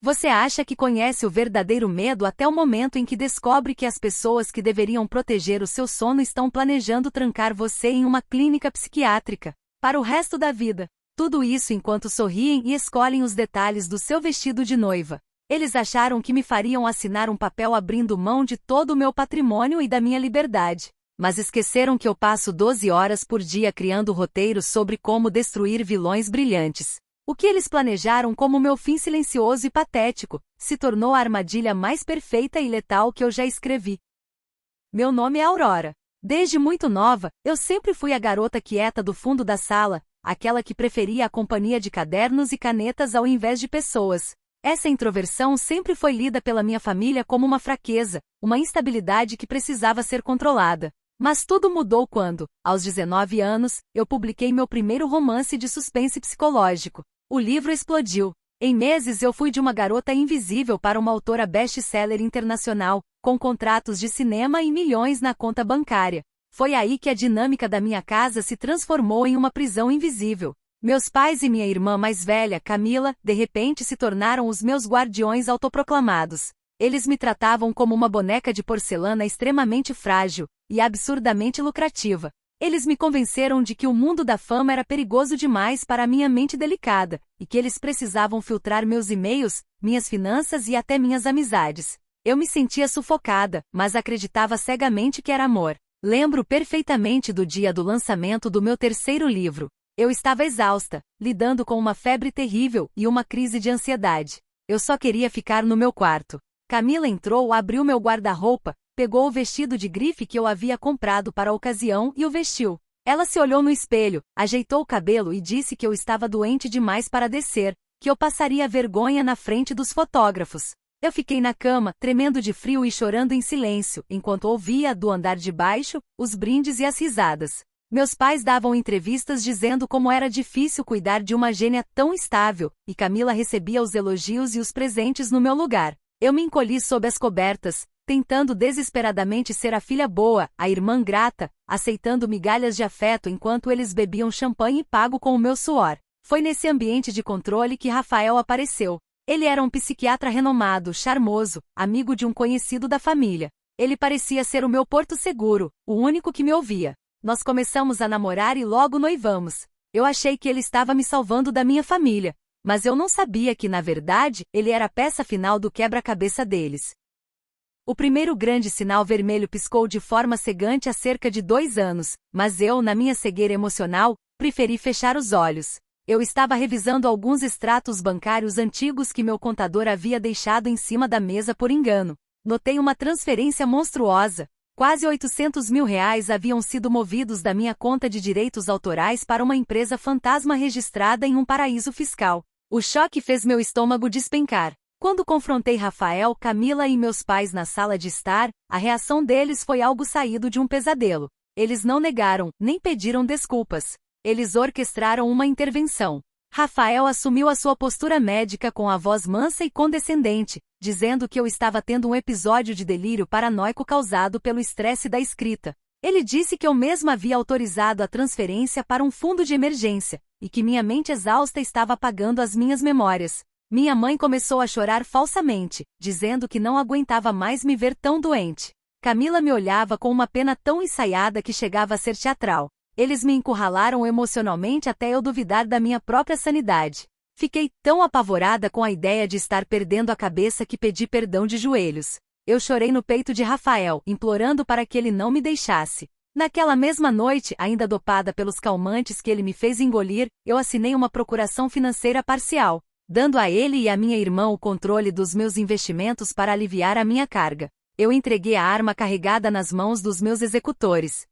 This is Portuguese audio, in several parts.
Você acha que conhece o verdadeiro medo até o momento em que descobre que as pessoas que deveriam proteger o seu sono estão planejando trancar você em uma clínica psiquiátrica, para o resto da vida. Tudo isso enquanto sorriem e escolhem os detalhes do seu vestido de noiva. Eles acharam que me fariam assinar um papel abrindo mão de todo o meu patrimônio e da minha liberdade. Mas esqueceram que eu passo 12 horas por dia criando roteiros sobre como destruir vilões brilhantes. O que eles planejaram como meu fim silencioso e patético, se tornou a armadilha mais perfeita e letal que eu já escrevi. Meu nome é Aurora. Desde muito nova, eu sempre fui a garota quieta do fundo da sala, aquela que preferia a companhia de cadernos e canetas ao invés de pessoas. Essa introversão sempre foi lida pela minha família como uma fraqueza, uma instabilidade que precisava ser controlada. Mas tudo mudou quando, aos 19 anos, eu publiquei meu primeiro romance de suspense psicológico. O livro explodiu. Em meses eu fui de uma garota invisível para uma autora best-seller internacional, com contratos de cinema e milhões na conta bancária. Foi aí que a dinâmica da minha casa se transformou em uma prisão invisível. Meus pais e minha irmã mais velha, Camila, de repente se tornaram os meus guardiões autoproclamados. Eles me tratavam como uma boneca de porcelana extremamente frágil e absurdamente lucrativa. Eles me convenceram de que o mundo da fama era perigoso demais para a minha mente delicada, e que eles precisavam filtrar meus e-mails, minhas finanças e até minhas amizades. Eu me sentia sufocada, mas acreditava cegamente que era amor. Lembro perfeitamente do dia do lançamento do meu terceiro livro. Eu estava exausta, lidando com uma febre terrível e uma crise de ansiedade. Eu só queria ficar no meu quarto. Camila entrou, abriu meu guarda-roupa, pegou o vestido de grife que eu havia comprado para a ocasião e o vestiu. Ela se olhou no espelho, ajeitou o cabelo e disse que eu estava doente demais para descer, que eu passaria vergonha na frente dos fotógrafos. Eu fiquei na cama, tremendo de frio e chorando em silêncio, enquanto ouvia, do andar de baixo, os brindes e as risadas. Meus pais davam entrevistas dizendo como era difícil cuidar de uma gênia tão estável, e Camila recebia os elogios e os presentes no meu lugar. Eu me encolhi sob as cobertas, tentando desesperadamente ser a filha boa, a irmã grata, aceitando migalhas de afeto enquanto eles bebiam champanhe pago com o meu suor. Foi nesse ambiente de controle que Rafael apareceu. Ele era um psiquiatra renomado, charmoso, amigo de um conhecido da família. Ele parecia ser o meu porto seguro, o único que me ouvia. Nós começamos a namorar e logo noivamos. Eu achei que ele estava me salvando da minha família, mas eu não sabia que, na verdade, ele era a peça final do quebra-cabeça deles. O primeiro grande sinal vermelho piscou de forma cegante há cerca de 2 anos, mas eu, na minha cegueira emocional, preferi fechar os olhos. Eu estava revisando alguns extratos bancários antigos que meu contador havia deixado em cima da mesa por engano. Notei uma transferência monstruosa. Quase R$800 mil haviam sido movidos da minha conta de direitos autorais para uma empresa fantasma registrada em um paraíso fiscal. O choque fez meu estômago despencar. Quando confrontei Rafael, Camila e meus pais na sala de estar, a reação deles foi algo saído de um pesadelo. Eles não negaram, nem pediram desculpas. Eles orquestraram uma intervenção. Rafael assumiu a sua postura médica com a voz mansa e condescendente, dizendo que eu estava tendo um episódio de delírio paranoico causado pelo estresse da escrita. Ele disse que eu mesma havia autorizado a transferência para um fundo de emergência, e que minha mente exausta estava apagando as minhas memórias. Minha mãe começou a chorar falsamente, dizendo que não aguentava mais me ver tão doente. Camila me olhava com uma pena tão ensaiada que chegava a ser teatral. Eles me encurralaram emocionalmente até eu duvidar da minha própria sanidade. Fiquei tão apavorada com a ideia de estar perdendo a cabeça que pedi perdão de joelhos. Eu chorei no peito de Rafael, implorando para que ele não me deixasse. Naquela mesma noite, ainda dopada pelos calmantes que ele me fez engolir, eu assinei uma procuração financeira parcial, dando a ele e a minha irmã o controle dos meus investimentos para aliviar a minha carga. Eu entreguei a arma carregada nas mãos dos meus executores.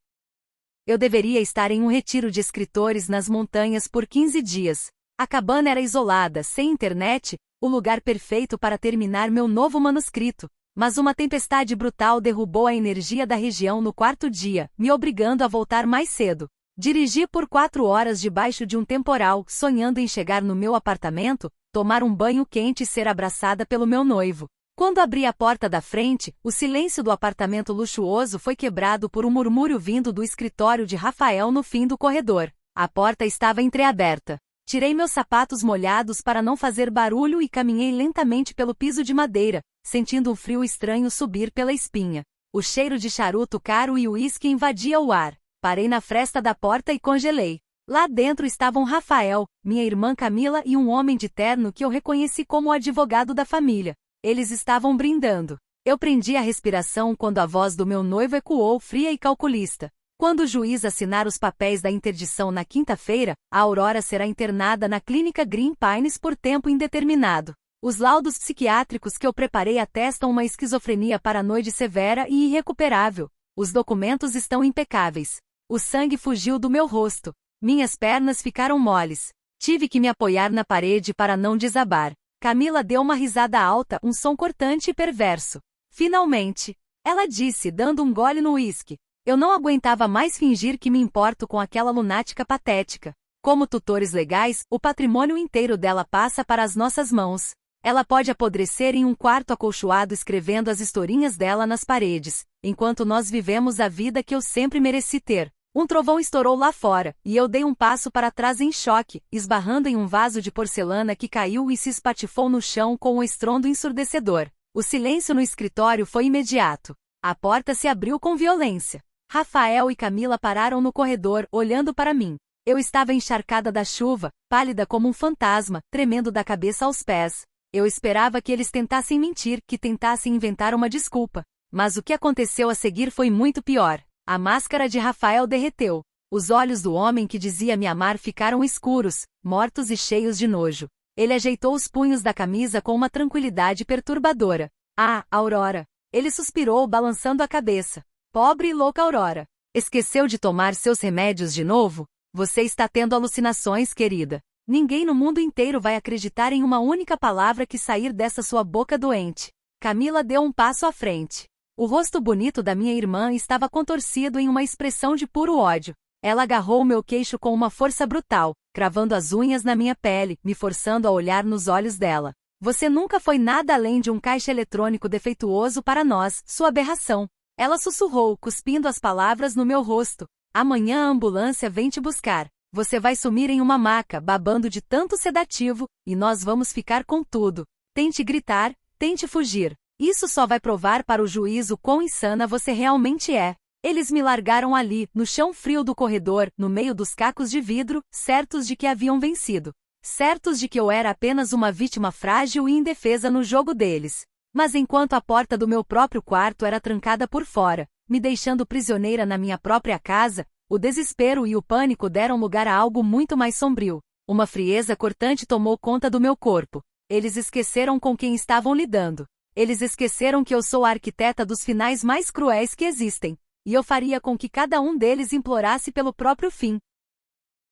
Eu deveria estar em um retiro de escritores nas montanhas por 15 dias. A cabana era isolada, sem internet, o lugar perfeito para terminar meu novo manuscrito. Mas uma tempestade brutal derrubou a energia da região no 4º dia, me obrigando a voltar mais cedo. Dirigi por 4 horas debaixo de um temporal, sonhando em chegar no meu apartamento, tomar um banho quente e ser abraçada pelo meu noivo. Quando abri a porta da frente, o silêncio do apartamento luxuoso foi quebrado por um murmúrio vindo do escritório de Rafael no fim do corredor. A porta estava entreaberta. Tirei meus sapatos molhados para não fazer barulho e caminhei lentamente pelo piso de madeira, sentindo um frio estranho subir pela espinha. O cheiro de charuto caro e uísque invadia o ar. Parei na fresta da porta e congelei. Lá dentro estavam Rafael, minha irmã Camila e um homem de terno que eu reconheci como o advogado da família. Eles estavam brindando. Eu prendi a respiração quando a voz do meu noivo ecoou fria e calculista. Quando o juiz assinar os papéis da interdição na quinta-feira, a Aurora será internada na clínica Green Pines por tempo indeterminado. Os laudos psiquiátricos que eu preparei atestam uma esquizofrenia paranoide severa e irrecuperável. Os documentos estão impecáveis. O sangue fugiu do meu rosto. Minhas pernas ficaram moles. Tive que me apoiar na parede para não desabar. Camila deu uma risada alta, um som cortante e perverso. Finalmente! Ela disse, dando um gole no uísque. Eu não aguentava mais fingir que me importo com aquela lunática patética. Como tutores legais, o patrimônio inteiro dela passa para as nossas mãos. Ela pode apodrecer em um quarto acolchoado escrevendo as historinhas dela nas paredes, enquanto nós vivemos a vida que eu sempre mereci ter. Um trovão estourou lá fora, e eu dei um passo para trás em choque, esbarrando em um vaso de porcelana que caiu e se espatifou no chão com um estrondo ensurdecedor. O silêncio no escritório foi imediato. A porta se abriu com violência. Rafael e Camila pararam no corredor, olhando para mim. Eu estava encharcada da chuva, pálida como um fantasma, tremendo da cabeça aos pés. Eu esperava que eles tentassem mentir, que tentassem inventar uma desculpa. Mas o que aconteceu a seguir foi muito pior. A máscara de Rafael derreteu. Os olhos do homem que dizia me amar ficaram escuros, mortos e cheios de nojo. Ele ajeitou os punhos da camisa com uma tranquilidade perturbadora. Ah, Aurora! Ele suspirou, balançando a cabeça. Pobre e louca Aurora. Esqueceu de tomar seus remédios de novo? Você está tendo alucinações, querida. Ninguém no mundo inteiro vai acreditar em uma única palavra que sair dessa sua boca doente. Camila deu um passo à frente. O rosto bonito da minha irmã estava contorcido em uma expressão de puro ódio. Ela agarrou meu queixo com uma força brutal, cravando as unhas na minha pele, me forçando a olhar nos olhos dela. Você nunca foi nada além de um caixa eletrônico defeituoso para nós, sua aberração. Ela sussurrou, cuspindo as palavras no meu rosto. Amanhã a ambulância vem te buscar. Você vai sumir em uma maca, babando de tanto sedativo, e nós vamos ficar com tudo. Tente gritar, tente fugir. Isso só vai provar para o juiz o quão insana você realmente é. Eles me largaram ali, no chão frio do corredor, no meio dos cacos de vidro, certos de que haviam vencido. Certos de que eu era apenas uma vítima frágil e indefesa no jogo deles. Mas enquanto a porta do meu próprio quarto era trancada por fora, me deixando prisioneira na minha própria casa, o desespero e o pânico deram lugar a algo muito mais sombrio. Uma frieza cortante tomou conta do meu corpo. Eles esqueceram com quem estavam lidando. Eles esqueceram que eu sou a arquiteta dos finais mais cruéis que existem, e eu faria com que cada um deles implorasse pelo próprio fim.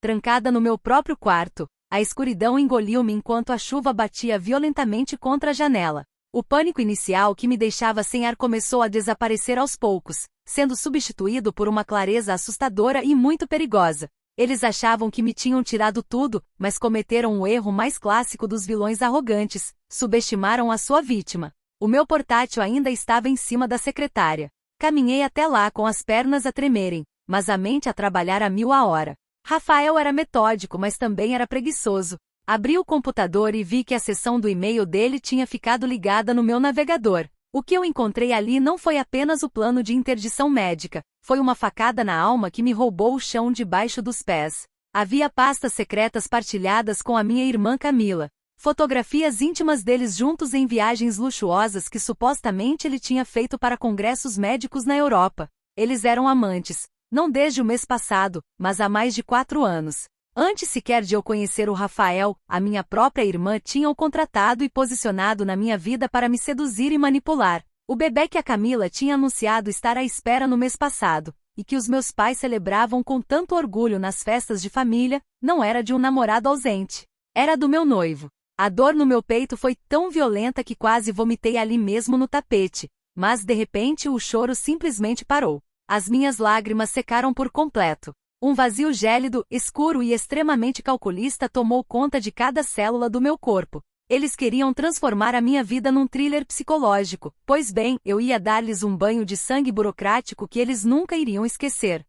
Trancada no meu próprio quarto, a escuridão engoliu-me enquanto a chuva batia violentamente contra a janela. O pânico inicial que me deixava sem ar começou a desaparecer aos poucos, sendo substituído por uma clareza assustadora e muito perigosa. Eles achavam que me tinham tirado tudo, mas cometeram o erro mais clássico dos vilões arrogantes: subestimaram a sua vítima. O meu portátil ainda estava em cima da secretária. Caminhei até lá com as pernas a tremerem, mas a mente a trabalhar a 1000 a hora. Rafael era metódico, mas também era preguiçoso. Abri o computador e vi que a seção do e-mail dele tinha ficado ligada no meu navegador. O que eu encontrei ali não foi apenas o plano de interdição médica, foi uma facada na alma que me roubou o chão debaixo dos pés. Havia pastas secretas partilhadas com a minha irmã Camila. Fotografias íntimas deles juntos em viagens luxuosas que supostamente ele tinha feito para congressos médicos na Europa. Eles eram amantes, não desde o mês passado, mas há mais de 4 anos. Antes sequer de eu conhecer o Rafael, a minha própria irmã tinha o contratado e posicionado na minha vida para me seduzir e manipular. O bebê que a Camila tinha anunciado estar à espera no mês passado, e que os meus pais celebravam com tanto orgulho nas festas de família, não era de um namorado ausente. Era do meu noivo. A dor no meu peito foi tão violenta que quase vomitei ali mesmo no tapete, mas de repente o choro simplesmente parou. As minhas lágrimas secaram por completo. Um vazio gélido, escuro e extremamente calculista tomou conta de cada célula do meu corpo. Eles queriam transformar a minha vida num thriller psicológico, pois bem, eu ia dar-lhes um banho de sangue burocrático que eles nunca iriam esquecer.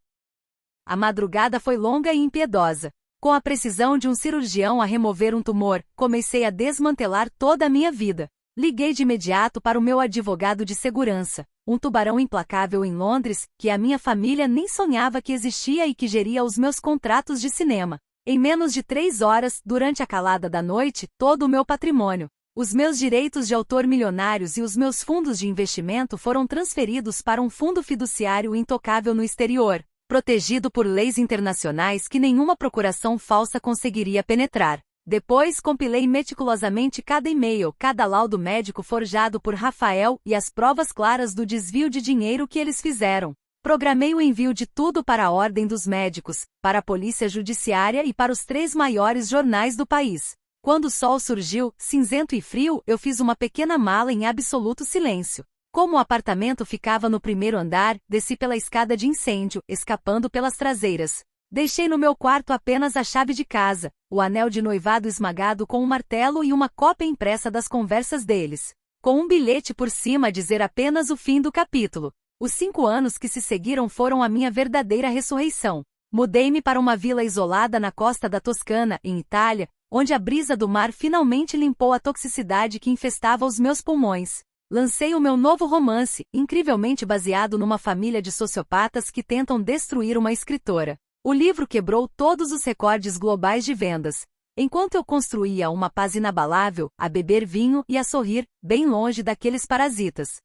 A madrugada foi longa e impiedosa. Com a precisão de um cirurgião a remover um tumor, comecei a desmantelar toda a minha vida. Liguei de imediato para o meu advogado de segurança, um tubarão implacável em Londres, que a minha família nem sonhava que existia e que geria os meus contratos de cinema. Em menos de 3 horas, durante a calada da noite, todo o meu patrimônio, os meus direitos de autor milionários e os meus fundos de investimento foram transferidos para um fundo fiduciário intocável no exterior, protegido por leis internacionais que nenhuma procuração falsa conseguiria penetrar. Depois compilei meticulosamente cada e-mail, cada laudo médico forjado por Rafael e as provas claras do desvio de dinheiro que eles fizeram. Programei o envio de tudo para a Ordem dos Médicos, para a Polícia Judiciária e para os 3 maiores jornais do país. Quando o sol surgiu, cinzento e frio, eu fiz uma pequena mala em absoluto silêncio. Como o apartamento ficava no primeiro andar, desci pela escada de incêndio, escapando pelas traseiras. Deixei no meu quarto apenas a chave de casa, o anel de noivado esmagado com um martelo e uma cópia impressa das conversas deles, com um bilhete por cima a dizer apenas o fim do capítulo. Os 5 anos que se seguiram foram a minha verdadeira ressurreição. Mudei-me para uma vila isolada na costa da Toscana, em Itália, onde a brisa do mar finalmente limpou a toxicidade que infestava os meus pulmões. Lancei o meu novo romance, incrivelmente baseado numa família de sociopatas que tentam destruir uma escritora. O livro quebrou todos os recordes globais de vendas, enquanto eu construía uma paz inabalável, a beber vinho e a sorrir, bem longe daqueles parasitas.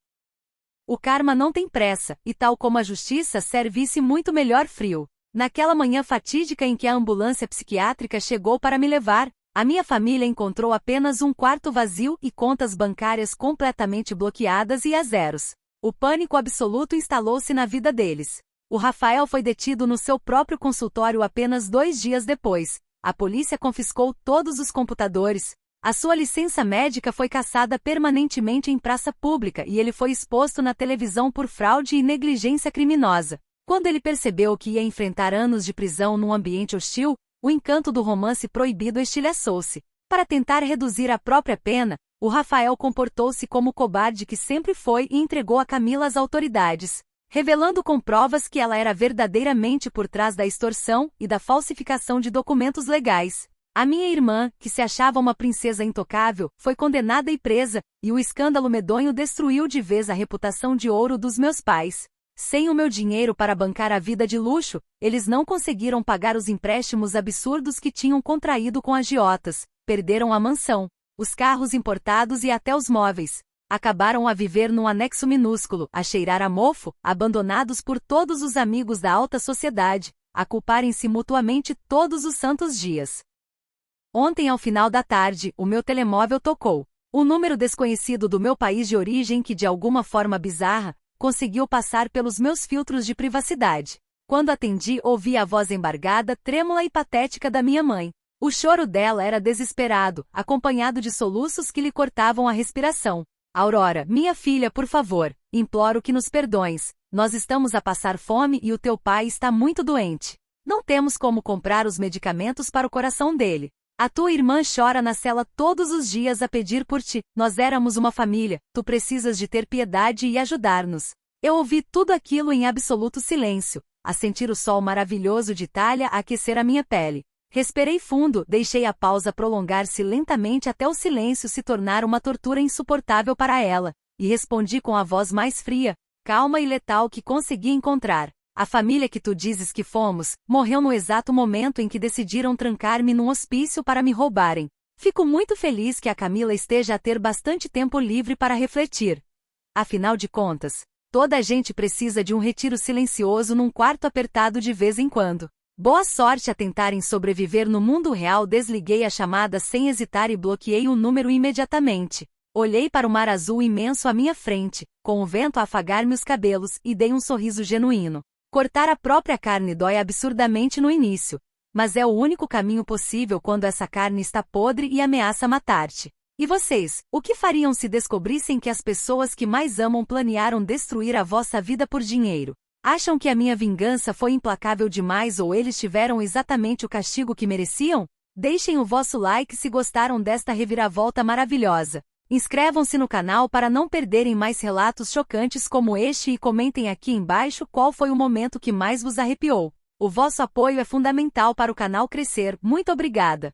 O karma não tem pressa, e tal como a justiça serve-se muito melhor frio. Naquela manhã fatídica em que a ambulância psiquiátrica chegou para me levar, a minha família encontrou apenas um quarto vazio e contas bancárias completamente bloqueadas e a zeros. O pânico absoluto instalou-se na vida deles. O Rafael foi detido no seu próprio consultório apenas 2 dias depois. A polícia confiscou todos os computadores. A sua licença médica foi cassada permanentemente em praça pública e ele foi exposto na televisão por fraude e negligência criminosa. Quando ele percebeu que ia enfrentar anos de prisão num ambiente hostil, o encanto do romance proibido estilhaçou-se. Para tentar reduzir a própria pena, o Rafael comportou-se como o cobarde que sempre foi e entregou a Camila às autoridades, revelando com provas que ela era verdadeiramente por trás da extorsão e da falsificação de documentos legais. A minha irmã, que se achava uma princesa intocável, foi condenada e presa, e o escândalo medonho destruiu de vez a reputação de ouro dos meus pais. Sem o meu dinheiro para bancar a vida de luxo, eles não conseguiram pagar os empréstimos absurdos que tinham contraído com agiotas, perderam a mansão, os carros importados e até os móveis. Acabaram a viver num anexo minúsculo, a cheirar a mofo, abandonados por todos os amigos da alta sociedade, a culparem-se mutuamente todos os santos dias. Ontem ao final da tarde, o meu telemóvel tocou. O número desconhecido do meu país de origem que de alguma forma bizarra, conseguiu passar pelos meus filtros de privacidade. Quando atendi, ouvi a voz embargada, trêmula e patética da minha mãe. O choro dela era desesperado, acompanhado de soluços que lhe cortavam a respiração. Aurora, minha filha, por favor, imploro que nos perdoes. Nós estamos a passar fome e o teu pai está muito doente. Não temos como comprar os medicamentos para o coração dele. A tua irmã chora na cela todos os dias a pedir por ti. Nós éramos uma família, tu precisas de ter piedade e ajudar-nos. Eu ouvi tudo aquilo em absoluto silêncio, a sentir o sol maravilhoso de Itália a aquecer a minha pele. Respirei fundo, deixei a pausa prolongar-se lentamente até o silêncio se tornar uma tortura insuportável para ela, e respondi com a voz mais fria, calma e letal que consegui encontrar. A família que tu dizes que fomos, morreu no exato momento em que decidiram trancar-me num hospício para me roubarem. Fico muito feliz que a Camila esteja a ter bastante tempo livre para refletir. Afinal de contas, toda a gente precisa de um retiro silencioso num quarto apertado de vez em quando. Boa sorte a tentarem sobreviver no mundo real. Desliguei a chamada sem hesitar e bloqueei o número imediatamente. Olhei para o mar azul imenso à minha frente, com o vento a afagar-me os cabelos, e dei um sorriso genuíno. Cortar a própria carne dói absurdamente no início, mas é o único caminho possível quando essa carne está podre e ameaça matar-te. E vocês, o que fariam se descobrissem que as pessoas que mais amam planearam destruir a vossa vida por dinheiro? Acham que a minha vingança foi implacável demais ou eles tiveram exatamente o castigo que mereciam? Deixem o vosso like se gostaram desta reviravolta maravilhosa. Inscrevam-se no canal para não perderem mais relatos chocantes como este e comentem aqui embaixo qual foi o momento que mais vos arrepiou. O vosso apoio é fundamental para o canal crescer. Muito obrigada!